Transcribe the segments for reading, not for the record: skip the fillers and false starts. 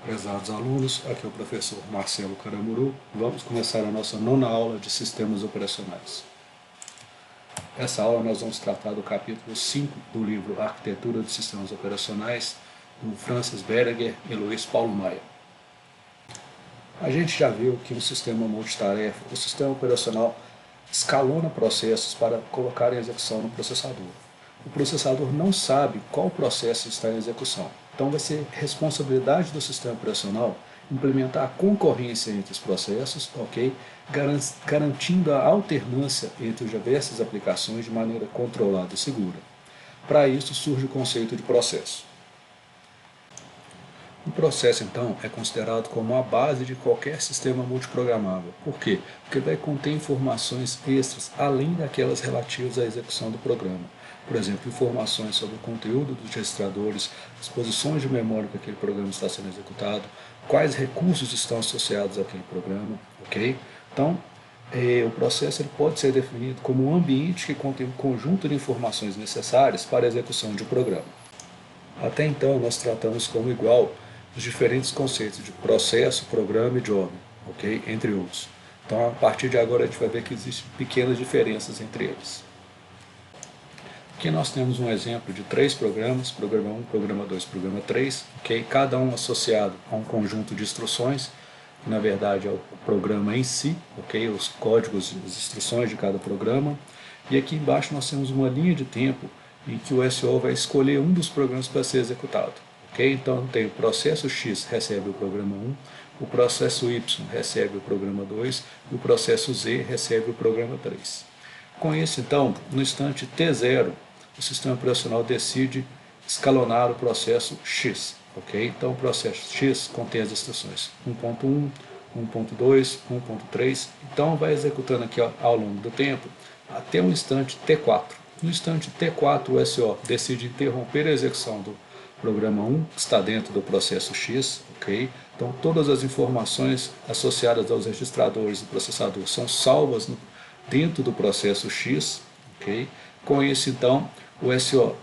Prezados alunos, aqui é o professor Marcelo Caramuru. Vamos começar a nossa nona aula de sistemas operacionais. Essa aula nós vamos tratar do capítulo 5 do livro Arquitetura de Sistemas Operacionais, do Francis Berger e Luiz Paulo Maia. A gente já viu que no sistema multitarefa, o sistema operacional escalona processos para colocar em execução no processador. O processador não sabe qual processo está em execução. Então vai ser responsabilidade do sistema operacional implementar a concorrência entre os processos, ok? Garantindo a alternância entre as diversas aplicações de maneira controlada e segura. Para isso surge o conceito de processo. O processo, então, é considerado como a base de qualquer sistema multiprogramável. Por quê? Porque vai conter informações extras, além daquelas relativas à execução do programa. Por exemplo, informações sobre o conteúdo dos registradores, as posições de memória que aquele programa está sendo executado, quais recursos estão associados àquele programa, ok? Então, o processo ele pode ser definido como um ambiente que contém um conjunto de informações necessárias para a execução de um programa. Até então, nós tratamos como igual os diferentes conceitos de processo, programa e job, ok? Entre outros. Então, a partir de agora, a gente vai ver que existem pequenas diferenças entre eles. Aqui nós temos um exemplo de 3 programas, programa 1, programa 2, programa 3, ok? Cada um associado a um conjunto de instruções, que na verdade é o programa em si, ok? Os códigos e as instruções de cada programa. E aqui embaixo nós temos uma linha de tempo em que o SO vai escolher um dos programas para ser executado. Okay? Então tem o processo X recebe o programa 1, o processo Y recebe o programa 2 e o processo Z recebe o programa 3. Com isso, então, no instante T0, o sistema operacional decide escalonar o processo X. Okay? Então o processo X contém as instruções 1.1, 1.2, 1.3, então vai executando aqui ao longo do tempo até o instante T4. No instante T4, o SO decide interromper a execução do programa 1, que está dentro do processo X, ok? Então todas as informações associadas aos registradores do processador são salvas dentro do processo X, ok? Com isso, então, o SO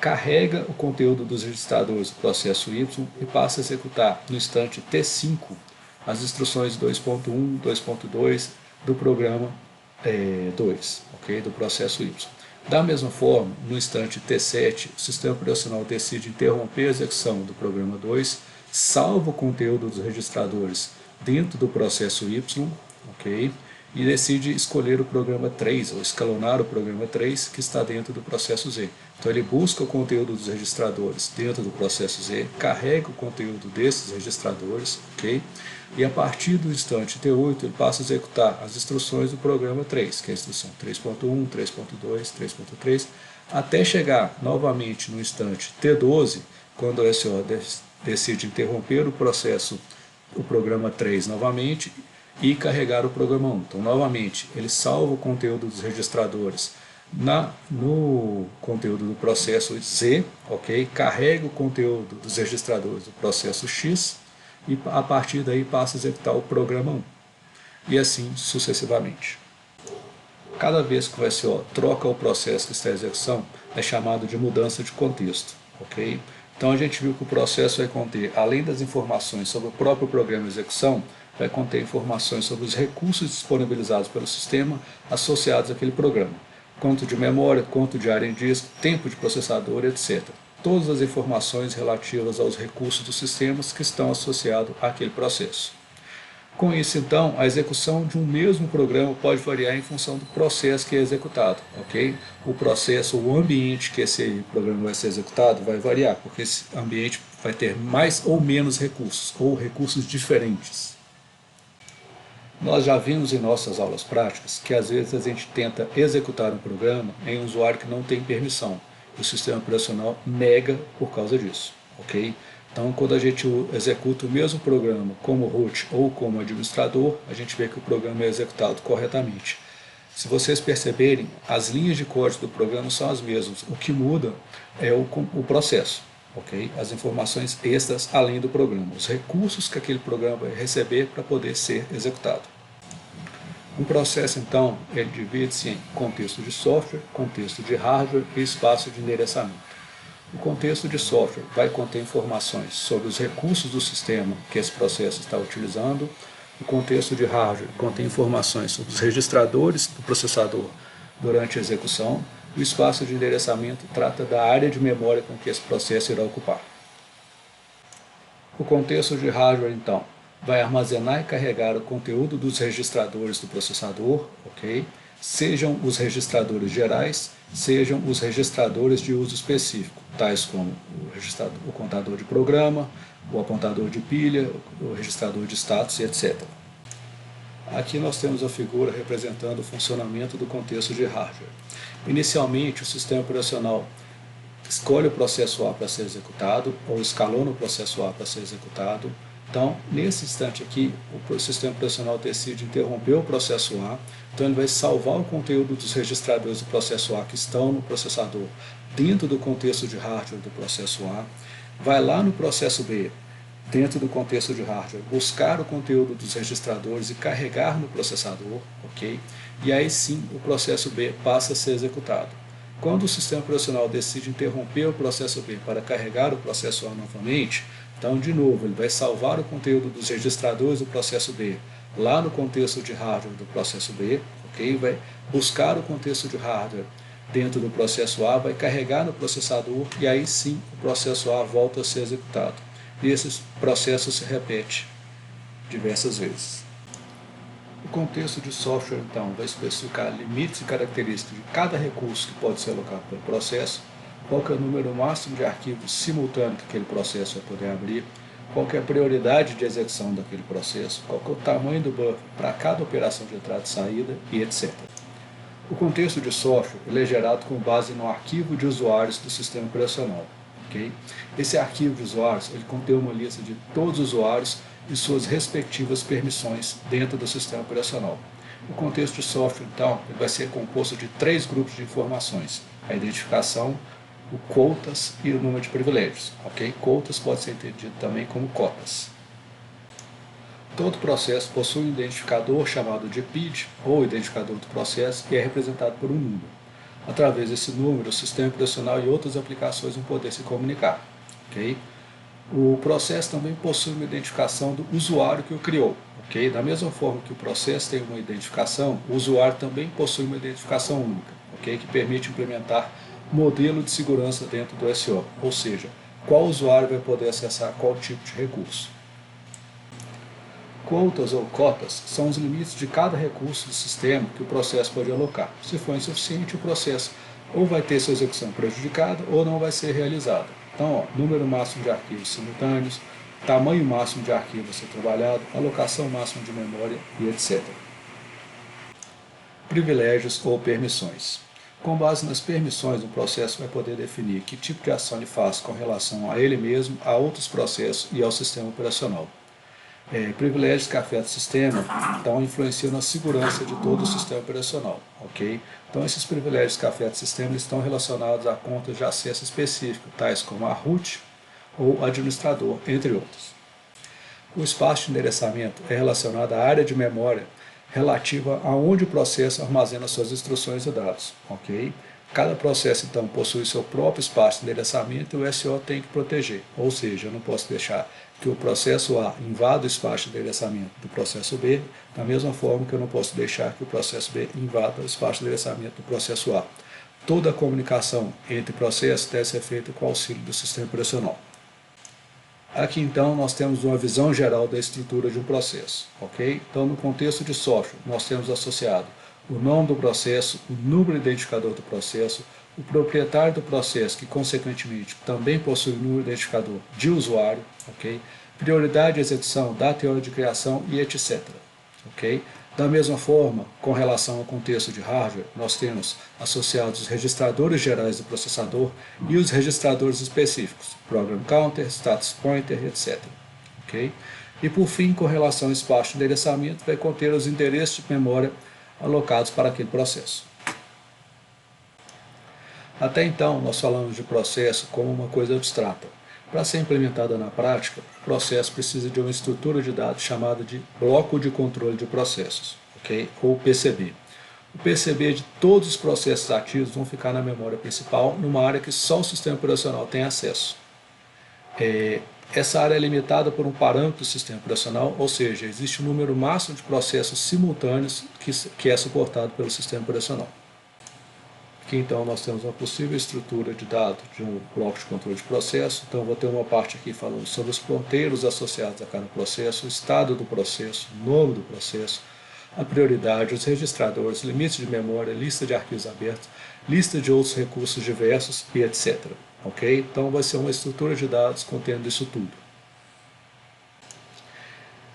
carrega o conteúdo dos registradores do processo Y e passa a executar no instante T5 as instruções 2.1, 2.2 do programa 2, ok? Do processo Y. Da mesma forma, no instante T7, o sistema operacional decide interromper a execução do programa 2, salva o conteúdo dos registradores dentro do processo Y, ok? E decide escolher o programa 3, ou escalonar o programa 3, que está dentro do processo Z. Então ele busca o conteúdo dos registradores dentro do processo Z, carrega o conteúdo desses registradores, ok? E a partir do instante T8 ele passa a executar as instruções do programa 3, que é a instrução 3.1, 3.2, 3.3, até chegar novamente no instante T12, quando o SO decide interromper o processo, o programa 3 novamente, e carregar o programa 1. Então, novamente, ele salva o conteúdo dos registradores no conteúdo do processo Z, ok? Carrega o conteúdo dos registradores do processo X e a partir daí passa a executar o programa 1. E assim sucessivamente. Cada vez que o SO troca o processo que está em execução, é chamado de mudança de contexto, ok? Então a gente viu que o processo vai conter, além das informações sobre o próprio programa de execução, vai conter informações sobre os recursos disponibilizados pelo sistema associados àquele programa. Quanto de memória, quanto de área em disco, tempo de processador, etc. Todas as informações relativas aos recursos dos sistemas que estão associados àquele processo. Com isso, então, a execução de um mesmo programa pode variar em função do processo que é executado, ok? O processo, o ambiente que esse programa vai ser executado vai variar, porque esse ambiente vai ter mais ou menos recursos, ou recursos diferentes. Nós já vimos em nossas aulas práticas que às vezes a gente tenta executar um programa em um usuário que não tem permissão. E o sistema operacional nega por causa disso, ok? Então, quando a gente executa o mesmo programa como root ou como administrador, a gente vê que o programa é executado corretamente. Se vocês perceberem, as linhas de código do programa são as mesmas. O que muda é o processo, ok? As informações extras além do programa, os recursos que aquele programa vai receber para poder ser executado. Um processo, então, ele divide-se em contexto de software, contexto de hardware e espaço de endereçamento. O contexto de software vai conter informações sobre os recursos do sistema que esse processo está utilizando. O contexto de hardware contém informações sobre os registradores do processador durante a execução. O espaço de endereçamento trata da área de memória com que esse processo irá ocupar. O contexto de hardware, então, vai armazenar e carregar o conteúdo dos registradores do processador, ok? Sejam os registradores gerais, sejam os registradores de uso específico, tais como o contador de programa, o apontador de pilha, o registrador de status, etc. Aqui nós temos a figura representando o funcionamento do contexto de hardware. Inicialmente, o sistema operacional escolhe o processo A para ser executado, ou escalona o processo A para ser executado. Então, nesse instante aqui, o sistema operacional decide interromper o processo A, então ele vai salvar o conteúdo dos registradores do processo A que estão no processador dentro do contexto de hardware do processo A, vai lá no processo B, dentro do contexto de hardware, buscar o conteúdo dos registradores e carregar no processador, ok? E aí sim o processo B passa a ser executado. Quando o sistema operacional decide interromper o processo B para carregar o processo A novamente, então, de novo, ele vai salvar o conteúdo dos registradores do processo B lá no contexto de hardware do processo B, ok? Vai buscar o contexto de hardware dentro do processo A, vai carregar no processador e aí sim o processo A volta a ser executado. E esse processo se repete diversas vezes. O contexto de software, então, vai especificar limites e características de cada recurso que pode ser alocado pelo processo, qual que é o número máximo de arquivos simultâneos que aquele processo vai poder abrir, qual que é a prioridade de execução daquele processo, qual que é o tamanho do buffer para cada operação de entrada e saída, e etc. O contexto de software ele é gerado com base no arquivo de usuários do sistema operacional. Okay? Esse arquivo de usuários ele contém uma lista de todos os usuários e suas respectivas permissões dentro do sistema operacional. O contexto de software, então, ele vai ser composto de 3 grupos de informações: a identificação, o cotas e o número de privilégios. Okay? Cotas pode ser entendido também como cotas. Todo processo possui um identificador chamado de PID, ou identificador do processo, que é representado por um número. Através desse número, o sistema operacional e outras aplicações vão poder se comunicar. Okay? O processo também possui uma identificação do usuário que o criou. Okay? Da mesma forma que o processo tem uma identificação, o usuário também possui uma identificação única, okay? Que permite implementar modelo de segurança dentro do SO, ou seja, qual usuário vai poder acessar qual tipo de recurso. Quotas ou cotas são os limites de cada recurso do sistema que o processo pode alocar. Se for insuficiente, o processo ou vai ter sua execução prejudicada ou não vai ser realizado. Então, número máximo de arquivos simultâneos, tamanho máximo de arquivo a ser trabalhado, alocação máxima de memória e etc. Privilégios ou permissões. Com base nas permissões, o processo vai poder definir que tipo de ação ele faz com relação a ele mesmo, a outros processos e ao sistema operacional. Privilégios que afetam o sistema, então influenciam na segurança de todo o sistema operacional, ok? Então esses privilégios que afetam o sistema estão relacionados a contas de acesso específico, tais como a root ou administrador, entre outros. O espaço de endereçamento é relacionado à área de memória relativa a onde o processo armazena suas instruções e dados, ok? Cada processo, então, possui seu próprio espaço de endereçamento e o SO tem que proteger. Ou seja, eu não posso deixar que o processo A invada o espaço de endereçamento do processo B, da mesma forma que eu não posso deixar que o processo B invada o espaço de endereçamento do processo A. Toda a comunicação entre processos deve ser feita com o auxílio do sistema operacional. Aqui, então, nós temos uma visão geral da estrutura de um processo, ok? Então, no contexto de software, nós temos associado o nome do processo, o número identificador do processo, o proprietário do processo, que consequentemente também possui o número identificador de usuário, ok? Prioridade de execução, data e hora de criação e etc. Ok? Da mesma forma, com relação ao contexto de hardware, nós temos associados os registradores gerais do processador e os registradores específicos, Program Counter, Status Pointer, etc. Ok? E por fim, com relação ao espaço de endereçamento, vai conter os endereços de memória alocados para aquele processo. Até então, nós falamos de processo como uma coisa abstrata. Para ser implementada na prática, o processo precisa de uma estrutura de dados chamada de bloco de controle de processos, ok? Ou PCB. O PCB de todos os processos ativos vão ficar na memória principal, numa área que só o sistema operacional tem acesso. Essa área é limitada por um parâmetro do sistema operacional, ou seja, existe um número máximo de processos simultâneos que é suportado pelo sistema operacional. Aqui então nós temos uma possível estrutura de dados de um bloco de controle de processo. Então vou ter uma parte aqui falando sobre os ponteiros associados a cada processo, o estado do processo, o nome do processo, a prioridade, os registradores, limites de memória, lista de arquivos abertos, lista de outros recursos diversos e etc. Ok? Então vai ser uma estrutura de dados contendo isso tudo.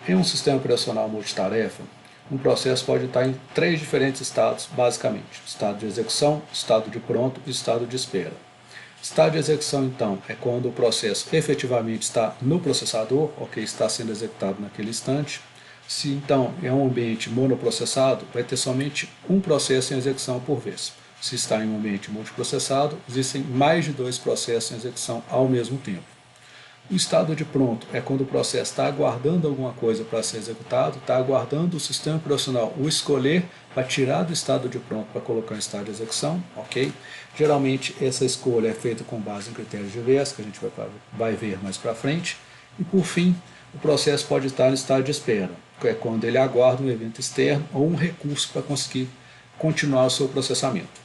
Em um sistema operacional multitarefa, um processo pode estar em 3 diferentes estados, basicamente: estado de execução, estado de pronto e estado de espera. Estado de execução, então, é quando o processo efetivamente está no processador, ok, está sendo executado naquele instante. Se então é um ambiente monoprocessado, vai ter somente um processo em execução por vez. Se está em um ambiente multiprocessado, existem mais de 2 processos em execução ao mesmo tempo. O estado de pronto é quando o processo está aguardando alguma coisa para ser executado, está aguardando o sistema operacional o escolher para tirar do estado de pronto para colocar em estado de execução, ok? Geralmente essa escolha é feita com base em critérios diversos, que a gente vai ver mais para frente. E por fim, o processo pode estar no estado de espera, que é quando ele aguarda um evento externo ou um recurso para conseguir continuar o seu processamento.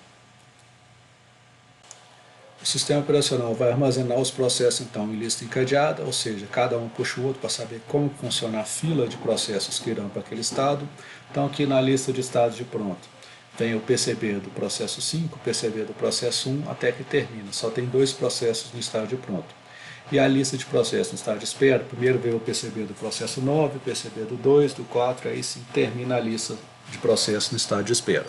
O sistema operacional vai armazenar os processos então em lista encadeada, ou seja, cada um puxa o outro para saber como funciona a fila de processos que irão para aquele estado. Então aqui na lista de estados de pronto tem o PCB do processo 5, o PCB do processo 1 até que termina. Só tem 2 processos no estado de pronto. E a lista de processos no estado de espera, primeiro vem o PCB do processo 9, o PCB do 2, do 4, aí sim termina a lista de processos no estado de espera.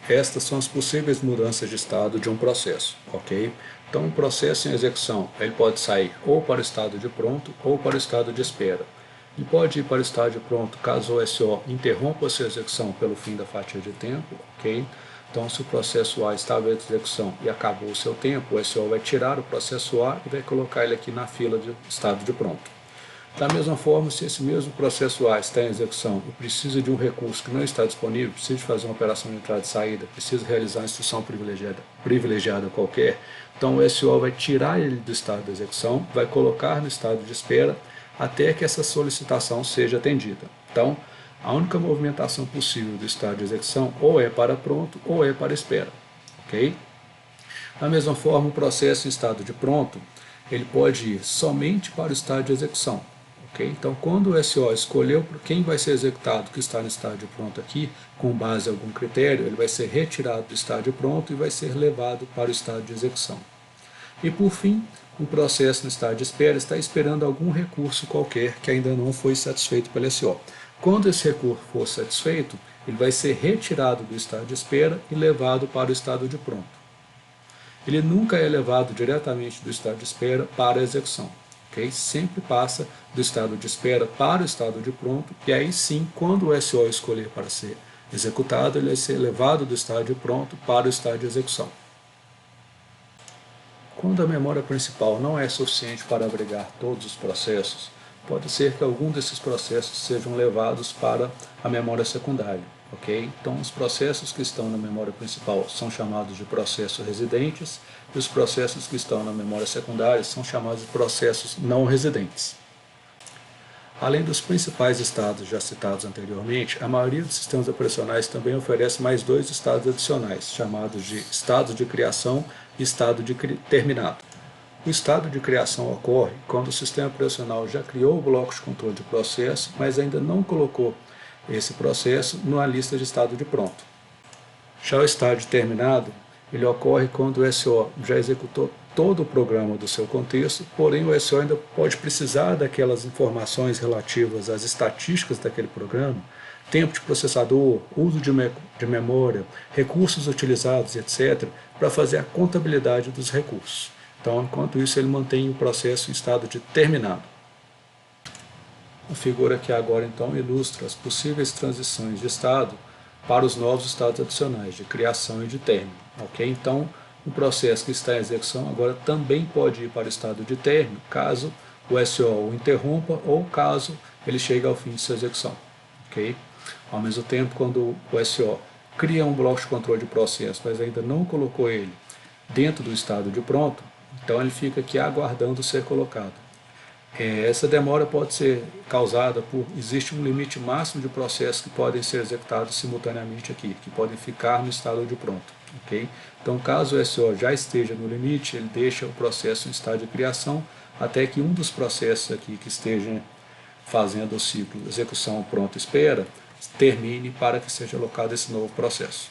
Estas são as possíveis mudanças de estado de um processo, ok? Então, um processo em execução, ele pode sair ou para o estado de pronto ou para o estado de espera. Ele pode ir para o estado de pronto caso o SO interrompa a sua execução pelo fim da fatia de tempo, ok? Então, se o processo A estava em execução e acabou o seu tempo, o SO vai tirar o processo A e vai colocar ele aqui na fila de estado de pronto. Da mesma forma, se esse mesmo processo A está em execução e precisa de um recurso que não está disponível, precisa de fazer uma operação de entrada e saída, precisa realizar uma instrução privilegiada qualquer, então o SO vai tirar ele do estado de execução, vai colocar no estado de espera até que essa solicitação seja atendida. Então, a única movimentação possível do estado de execução ou é para pronto ou é para espera. Ok? Da mesma forma, o processo em estado de pronto, ele pode ir somente para o estado de execução. Okay? Então, quando o SO escolheu quem vai ser executado que está no estado de pronto aqui, com base em algum critério, ele vai ser retirado do estado de pronto e vai ser levado para o estado de execução. E por fim, um processo no estado de espera está esperando algum recurso qualquer que ainda não foi satisfeito pelo SO. Quando esse recurso for satisfeito, ele vai ser retirado do estado de espera e levado para o estado de pronto. Ele nunca é levado diretamente do estado de espera para a execução. Okay? Sempre passa do estado de espera para o estado de pronto, e aí sim, quando o SO escolher para ser executado, ele vai ser levado do estado de pronto para o estado de execução. Quando a memória principal não é suficiente para abrigar todos os processos, pode ser que algum desses processos sejam levados para a memória secundária. Okay? Então, os processos que estão na memória principal são chamados de processos residentes, e os processos que estão na memória secundária são chamados de processos não residentes. Além dos principais estados já citados anteriormente, a maioria dos sistemas operacionais também oferece mais 2 estados adicionais, chamados de estado de criação e estado de terminado. O estado de criação ocorre quando o sistema operacional já criou o bloco de controle de processo, mas ainda não colocou esse processo na lista de estado de pronto. Já o estado de terminado, ele ocorre quando o SO já executou todo o programa do seu contexto, porém o SO ainda pode precisar daquelas informações relativas às estatísticas daquele programa, tempo de processador, uso de memória, recursos utilizados, etc., para fazer a contabilidade dos recursos. Então, enquanto isso, ele mantém o processo em estado de terminado. A figura aqui agora, então, ilustra as possíveis transições de estado para os novos estados adicionais, de criação e de término. Okay? Então, o processo que está em execução agora também pode ir para o estado de término, caso o SO o interrompa ou caso ele chegue ao fim de sua execução. Okay? Ao mesmo tempo, quando o SO cria um bloco de controle de processo, mas ainda não colocou ele dentro do estado de pronto, então ele fica aqui aguardando ser colocado. Essa demora pode ser causada por, existe um limite máximo de processos que podem ser executados simultaneamente aqui, que podem ficar no estado de pronto. Okay? Então, caso o SO já esteja no limite, ele deixa o processo em estado de criação, até que um dos processos aqui que esteja fazendo o ciclo execução pronto espera, termine para que seja alocado esse novo processo.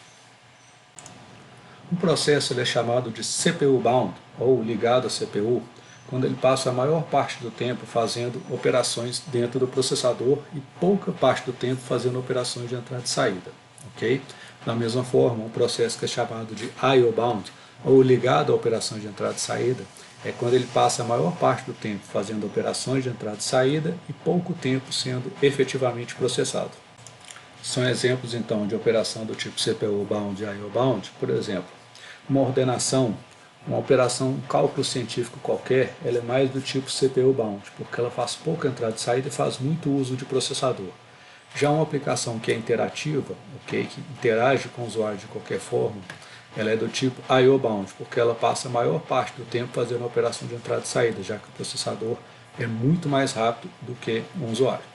Um processo ele é chamado de CPU bound, ou ligado à CPU, quando ele passa a maior parte do tempo fazendo operações dentro do processador e pouca parte do tempo fazendo operações de entrada e saída. Okay? Da mesma forma, um processo que é chamado de I/O bound, ou ligado à operação de entrada e saída, é quando ele passa a maior parte do tempo fazendo operações de entrada e saída e pouco tempo sendo efetivamente processado. São exemplos então de operação do tipo CPU bound e I/O bound, por exemplo, uma ordenação, uma operação, um cálculo científico qualquer, ela é mais do tipo CPU bound, porque ela faz pouca entrada e saída e faz muito uso de processador. Já uma aplicação que é interativa, okay, que interage com o usuário de qualquer forma, ela é do tipo I/O bound, porque ela passa a maior parte do tempo fazendo uma operação de entrada e saída, já que o processador é muito mais rápido do que um usuário.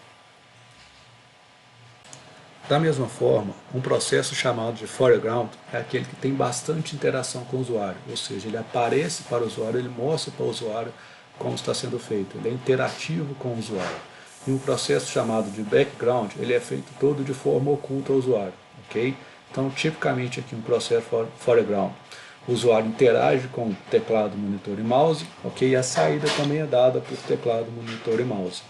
Da mesma forma, um processo chamado de foreground é aquele que tem bastante interação com o usuário, ou seja, ele aparece para o usuário, ele mostra para o usuário como está sendo feito, ele é interativo com o usuário. E um processo chamado de background, ele é feito todo de forma oculta ao usuário, ok? Então, tipicamente aqui um processo foreground, o usuário interage com teclado, monitor e mouse, ok? E a saída também é dada por teclado, monitor e mouse.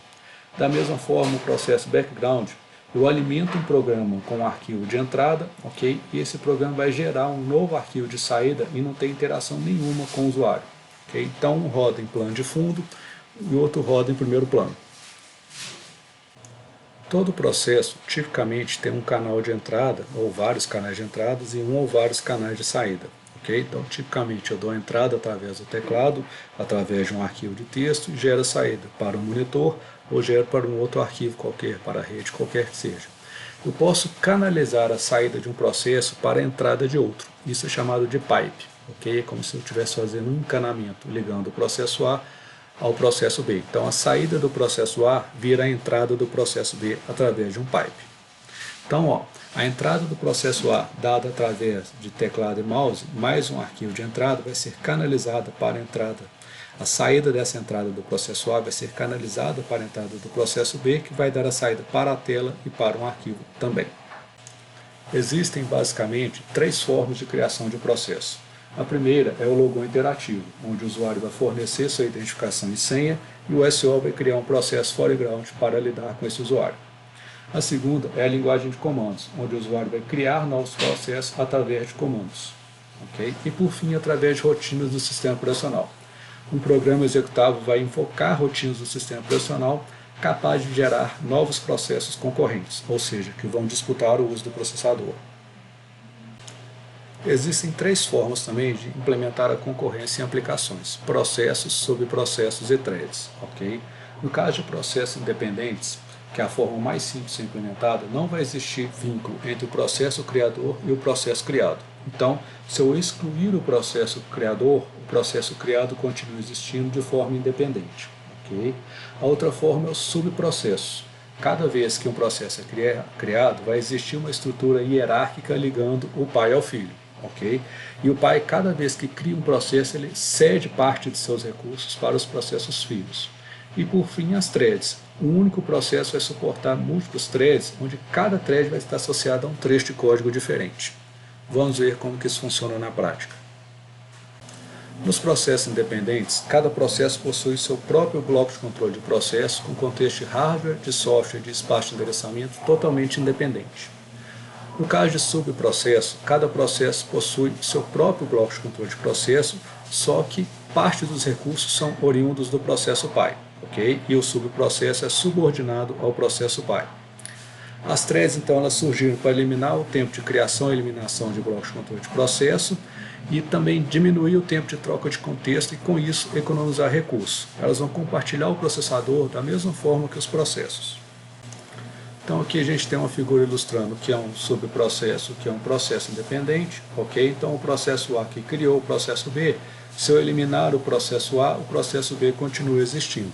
Da mesma forma, o processo background, eu alimento um programa com um arquivo de entrada, ok? E esse programa vai gerar um novo arquivo de saída e não tem interação nenhuma com o usuário. Okay? Então, um roda em plano de fundo e o outro roda em primeiro plano. Todo processo, tipicamente, tem um canal de entrada, ou vários canais de entradas, e um ou vários canais de saída. Okay? Então, tipicamente, eu dou a entrada através do teclado, através de um arquivo de texto, e gero a saída para o monitor, ou gero para um outro arquivo qualquer, para a rede, qualquer que seja. Eu posso canalizar a saída de um processo para a entrada de outro. Isso é chamado de pipe. Okay? É como se eu estivesse fazendo um encanamento, ligando o processo A ao processo B. Então, a saída do processo A vira a entrada do processo B através de um pipe. Então, a entrada do processo A, dada através de teclado e mouse, mais um arquivo de entrada, vai ser canalizada para a entrada. A saída dessa entrada do processo A vai ser canalizada para a entrada do processo B, que vai dar a saída para a tela e para um arquivo também. Existem basicamente 3 formas de criação de processo. A primeira é o logon interativo, onde o usuário vai fornecer sua identificação e senha e o SO vai criar um processo foreground para lidar com esse usuário. A segunda é a linguagem de comandos, onde o usuário vai criar novos processos através de comandos. Okay? E por fim, através de rotinas do sistema operacional. Um programa executável vai invocar rotinas do sistema operacional capaz de gerar novos processos concorrentes, ou seja, que vão disputar o uso do processador. Existem 3 formas também de implementar a concorrência em aplicações: processos, subprocessos e threads. Okay? No caso de processos independentes, que é a forma mais simples de ser implementada, não vai existir vínculo entre o processo criador e o processo criado. Então, se eu excluir o processo criador, o processo criado continua existindo de forma independente. Okay? A outra forma é o subprocesso. Cada vez que um processo é criado, vai existir uma estrutura hierárquica ligando o pai ao filho. Okay? E o pai, cada vez que cria um processo, ele cede parte de seus recursos para os processos filhos. E por fim, as threads. Um único processo vai suportar múltiplos threads, onde cada thread vai estar associado a um trecho de código diferente. Vamos ver como que isso funciona na prática. Nos processos independentes, cada processo possui seu próprio bloco de controle de processo, com contexto de hardware, de software e de espaço de endereçamento totalmente independente. No caso de subprocesso, cada processo possui seu próprio bloco de controle de processo, só que parte dos recursos são oriundos do processo pai, okay? E o subprocesso é subordinado ao processo pai. As threads, então, elas surgiram para eliminar o tempo de criação e eliminação de blocos de controle de processo e também diminuir o tempo de troca de contexto e, com isso, economizar recursos. Elas vão compartilhar o processador da mesma forma que os processos. Então aqui a gente tem uma figura ilustrando que é um subprocesso, que é um processo independente, ok? Então o processo A que criou o processo B, se eu eliminar o processo A, o processo B continua existindo.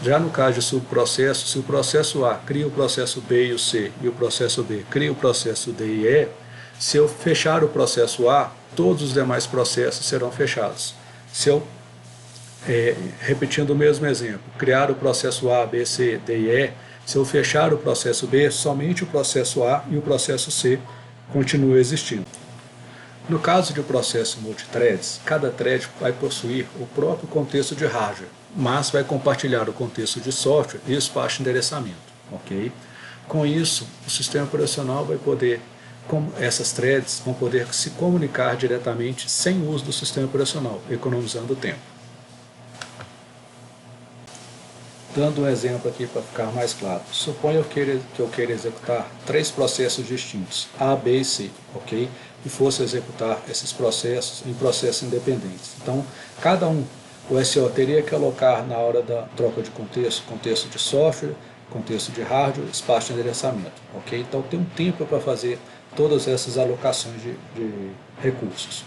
Já no caso de subprocesso, se o processo A cria o processo B e o C, e o processo B cria o processo D e E, se eu fechar o processo A, todos os demais processos serão fechados. Se eu, repetindo o mesmo exemplo, criar o processo A, B, C, D e E, se eu fechar o processo B, somente o processo A e o processo C continuam existindo. No caso de um processo multithreads, cada thread vai possuir o próprio contexto de hardware, mas vai compartilhar o contexto de software e o espaço de endereçamento. Ok? Com isso, o sistema operacional vai poder, essas threads vão poder se comunicar diretamente sem o uso do sistema operacional, economizando tempo. Dando um exemplo aqui para ficar mais claro, suponha que eu queira executar 3 processos distintos, A, B e C, ok? E fosse executar esses processos em processos independentes. Então, cada um, o SO teria que alocar na hora da troca de contexto de software, contexto de hardware, espaço de endereçamento, ok? Então, tem um tempo para fazer todas essas alocações de recursos.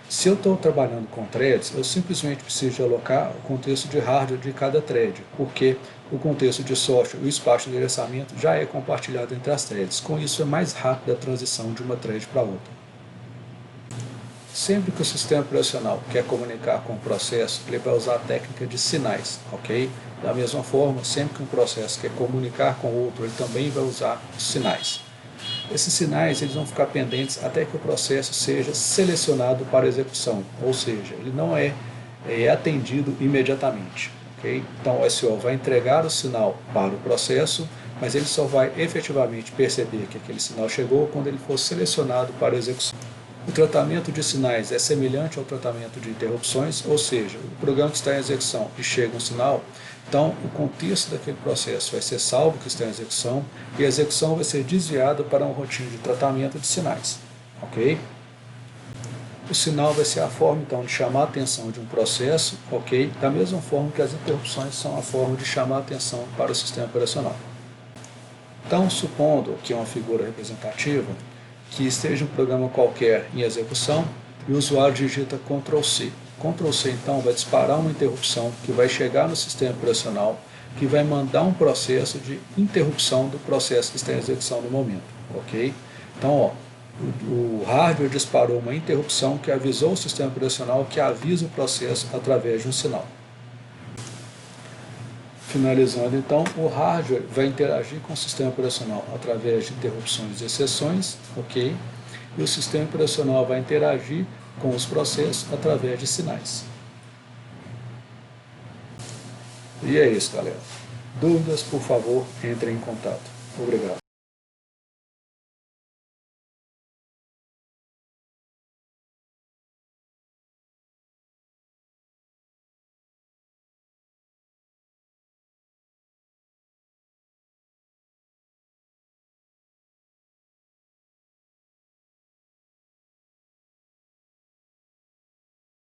Se eu estou trabalhando com threads, eu simplesmente preciso de alocar o contexto de hardware de cada thread, porque o contexto de software e o espaço de endereçamento já é compartilhado entre as threads. Com isso, é mais rápida a transição de uma thread para outra. Sempre que o sistema operacional quer comunicar com o processo, ele vai usar a técnica de sinais, ok? Da mesma forma, sempre que um processo quer comunicar com outro, ele também vai usar sinais. Esses sinais eles vão ficar pendentes até que o processo seja selecionado para execução, ou seja, ele não é atendido imediatamente. Okay? Então o SO vai entregar o sinal para o processo, mas ele só vai efetivamente perceber que aquele sinal chegou quando ele for selecionado para execução. O tratamento de sinais é semelhante ao tratamento de interrupções, ou seja, o programa que está em execução e chega um sinal, então o contexto daquele processo vai ser salvo que está em execução e a execução vai ser desviada para uma rotina de tratamento de sinais. Ok? O sinal vai ser a forma então de chamar a atenção de um processo, ok? Da mesma forma que as interrupções são a forma de chamar a atenção para o sistema operacional. Então, supondo que é uma figura representativa, que esteja um programa qualquer em execução e o usuário digita Ctrl+C. Ctrl+C então vai disparar uma interrupção que vai chegar no sistema operacional, que vai mandar um processo de interrupção do processo que está em execução no momento. Ok? Então, ó, o hardware disparou uma interrupção que avisou o sistema operacional que avisa o processo através de um sinal. Finalizando então, o hardware vai interagir com o sistema operacional através de interrupções e exceções, ok? E o sistema operacional vai interagir com os processos através de sinais. E é isso, galera. Dúvidas, por favor, entrem em contato. Obrigado.